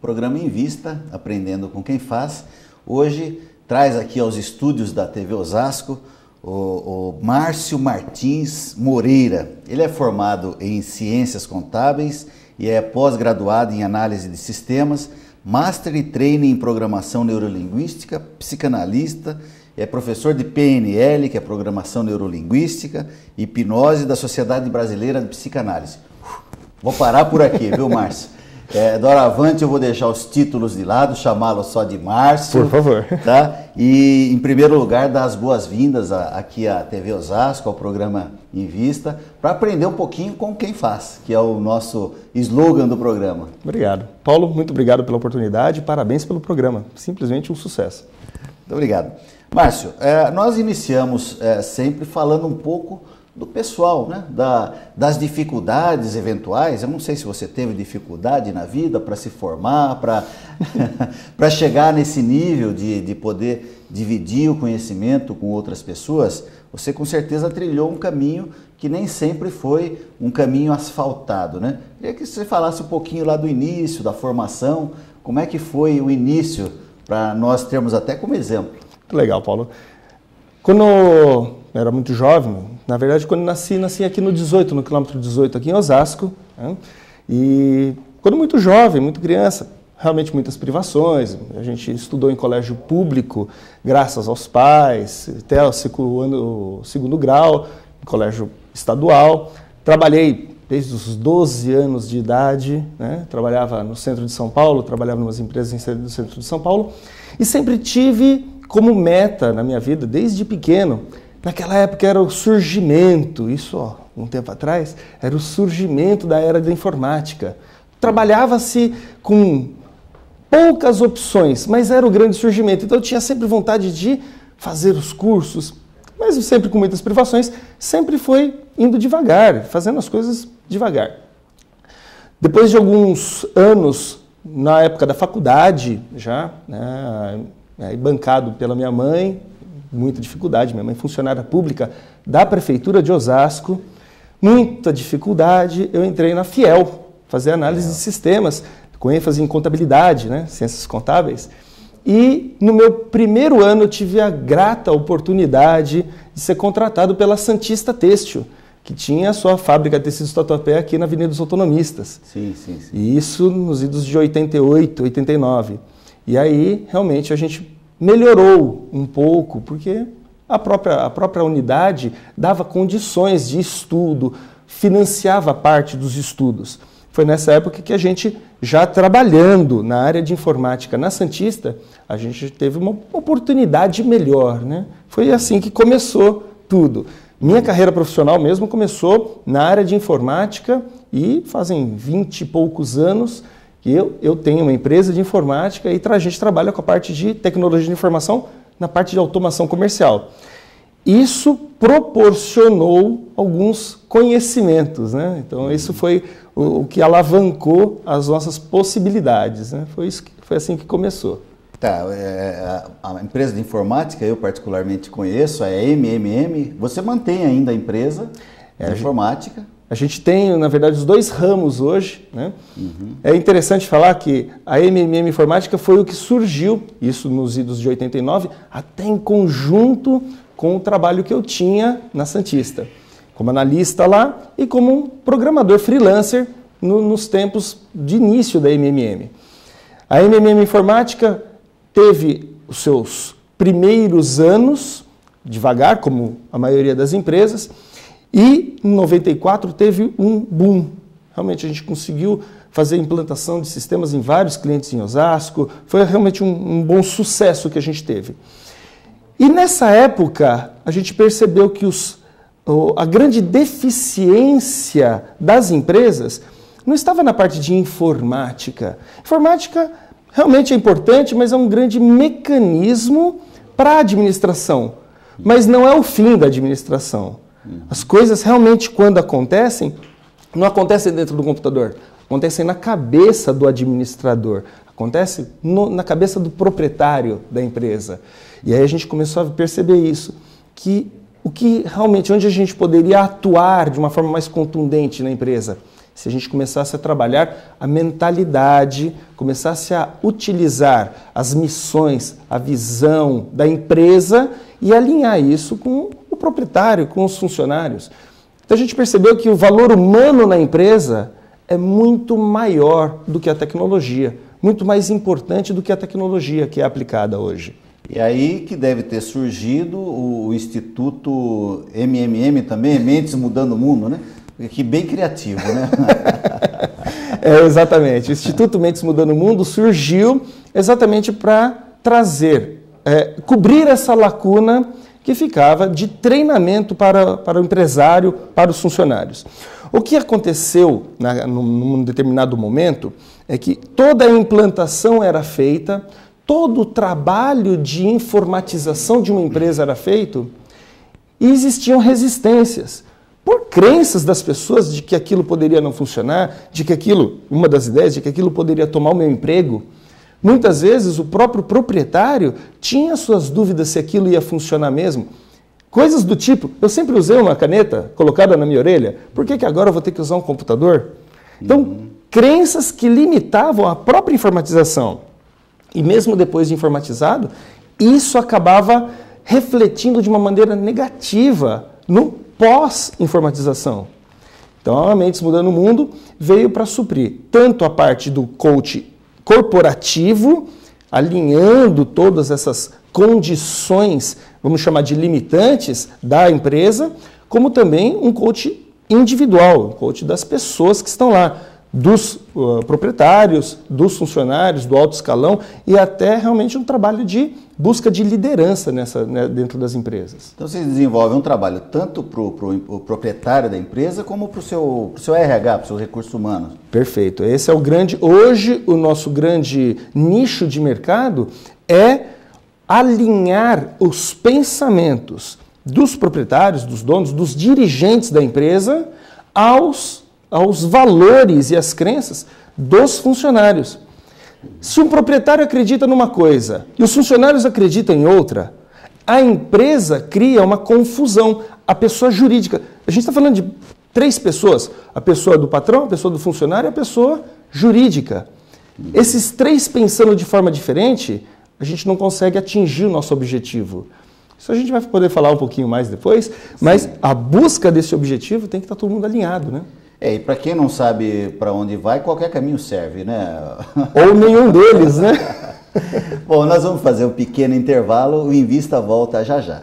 programa Invista, Aprendendo com Quem Faz. Hoje traz aqui aos estúdios da TV Osasco o Márcio Martins Moreira. Ele é formado em Ciências Contábeis e é pós-graduado em Análise de Sistemas, Master e Training em Programação Neurolinguística, psicanalista, é professor de PNL, que é Programação Neurolinguística, e Hipnose da Sociedade Brasileira de Psicanálise. Vou parar por aqui, viu, Márcio? Doravante eu vou deixar os títulos de lado, chamá-lo só de Márcio. Por favor. Tá? E, em primeiro lugar, dar as boas-vindas aqui à TV Osasco, ao programa Invista, para aprender um pouquinho com quem faz, que é o nosso slogan do programa. Obrigado. Paulo, muito obrigado pela oportunidade, parabéns pelo programa. Simplesmente um sucesso. Muito obrigado. Márcio, nós iniciamos sempre falando um pouco do pessoal, né? Das dificuldades eventuais. Eu não sei se você teve dificuldade na vida para se formar, para chegar nesse nível de poder dividir o conhecimento com outras pessoas. Você com certeza trilhou um caminho que nem sempre foi um caminho asfaltado, né? Queria que você falasse um pouquinho lá do início, da formação, como é que foi o início, para nós termos até como exemplo. Muito legal, Paulo. Quando eu era muito jovem, na verdade, quando nasci aqui no 18, no quilômetro 18, aqui em Osasco, né? E quando muito jovem, muito criança, realmente muitas privações. A gente estudou em colégio público, graças aos pais, até o segundo grau, em colégio estadual. Trabalhei desde os 12 anos de idade, né? Trabalhava no centro de São Paulo, trabalhava em umas empresas no centro de São Paulo, e sempre tive como meta na minha vida, desde pequeno. Naquela época era o surgimento, isso ó, um tempo atrás, era o surgimento da era da informática. Trabalhava-se com poucas opções, mas era o grande surgimento. Então eu tinha sempre vontade de fazer os cursos, mas sempre com muitas privações, sempre foi indo devagar, fazendo as coisas devagar. Depois de alguns anos, na época da faculdade, já, né, bancado pela minha mãe, muita dificuldade, minha mãe funcionária pública da Prefeitura de Osasco, muita dificuldade, eu entrei na Fiel, fazer análise de sistemas, com ênfase em contabilidade, né, ciências contábeis, e no meu primeiro ano eu tive a grata oportunidade de ser contratado pela Santista Têxtil, que tinha a sua fábrica de tecidos Tatuapé aqui na Avenida dos Autonomistas. Sim. E isso nos idos de 88, 89. E aí, realmente, a gente melhorou um pouco, porque a própria unidade dava condições de estudo, financiava parte dos estudos. Foi nessa época que a gente, já trabalhando na área de informática na Santista, a gente teve uma oportunidade melhor, né? Foi assim que começou tudo. Minha carreira profissional mesmo começou na área de informática e fazem 20 e poucos anos que eu tenho uma empresa de informática e a gente trabalha com a parte de tecnologia de informação na parte de automação comercial. Isso proporcionou alguns conhecimentos, né? Então isso foi o que alavancou as nossas possibilidades, né? Foi assim que começou. Tá, a empresa de informática eu particularmente conheço, é a MMM. Você mantém ainda a empresa de informática? A gente tem, na verdade, os dois ramos hoje, né? Uhum. É interessante falar que a MMM Informática foi o que surgiu, isso nos idos de 89, até em conjunto com o trabalho que eu tinha na Santista, como analista lá e como um programador freelancer nos tempos de início da MMM. A MMM Informática teve os seus primeiros anos, devagar, como a maioria das empresas, e em 94 teve um boom. Realmente a gente conseguiu fazer a implantação de sistemas em vários clientes em Osasco. Foi realmente um bom sucesso que a gente teve. E nessa época a gente percebeu que a grande deficiência das empresas não estava na parte de informática. Informática realmente é importante, mas é um grande mecanismo para a administração. Mas não é o fim da administração. As coisas realmente, quando acontecem, não acontecem dentro do computador, acontecem na cabeça do administrador, acontece na cabeça do proprietário da empresa. E aí a gente começou a perceber isso, que o que realmente, onde a gente poderia atuar de uma forma mais contundente na empresa, se a gente começasse a trabalhar a mentalidade, começasse a utilizar as missões, a visão da empresa e alinhar isso com o proprietário, com os funcionários. Então a gente percebeu que o valor humano na empresa é muito maior do que a tecnologia, muito mais importante do que a tecnologia que é aplicada hoje. E aí que deve ter surgido o Instituto MMM também, Mentes Mudando o Mundo, né? Que bem criativo, né? Exatamente. O Instituto Mentes Mudando o Mundo surgiu exatamente para trazer, cobrir essa lacuna que ficava de treinamento para o empresário, para os funcionários. O que aconteceu num determinado momento é que toda a implantação era feita, todo o trabalho de informatização de uma empresa era feito e existiam resistências por crenças das pessoas de que aquilo poderia não funcionar, de que aquilo, uma das ideias, de que aquilo poderia tomar o meu emprego. Muitas vezes o próprio proprietário tinha suas dúvidas se aquilo ia funcionar mesmo. Coisas do tipo, eu sempre usei uma caneta colocada na minha orelha, por que agora eu vou ter que usar um computador? Então, crenças que limitavam a própria informatização. E mesmo depois de informatizado, isso acabava refletindo de uma maneira negativa no pós-informatização. Então, a Mentes Mudando o Mundo veio para suprir tanto a parte do coach corporativo, alinhando todas essas condições, vamos chamar de limitantes da empresa, como também um coach individual, um coach das pessoas que estão lá, dos proprietários, dos funcionários, do alto escalão e até realmente um trabalho de busca de liderança dentro das empresas. Então vocês desenvolvem um trabalho tanto para o proprietário da empresa como para o seu RH, para os seus recursos humanos. Perfeito. Esse é hoje o nosso grande nicho de mercado é alinhar os pensamentos dos proprietários, dos donos, dos dirigentes da empresa aos valores e às crenças dos funcionários. Se um proprietário acredita numa coisa e os funcionários acreditam em outra, a empresa cria uma confusão. A pessoa jurídica, a gente está falando de 3 pessoas, a pessoa do patrão, a pessoa do funcionário e a pessoa jurídica. Esses 3 pensando de forma diferente, a gente não consegue atingir o nosso objetivo. Isso a gente vai poder falar um pouquinho mais depois, mas a busca desse objetivo tem que estar todo mundo alinhado, né? E para quem não sabe para onde vai, qualquer caminho serve, né? Ou nenhum deles, né? Bom, nós vamos fazer um pequeno intervalo, o Invista volta já já.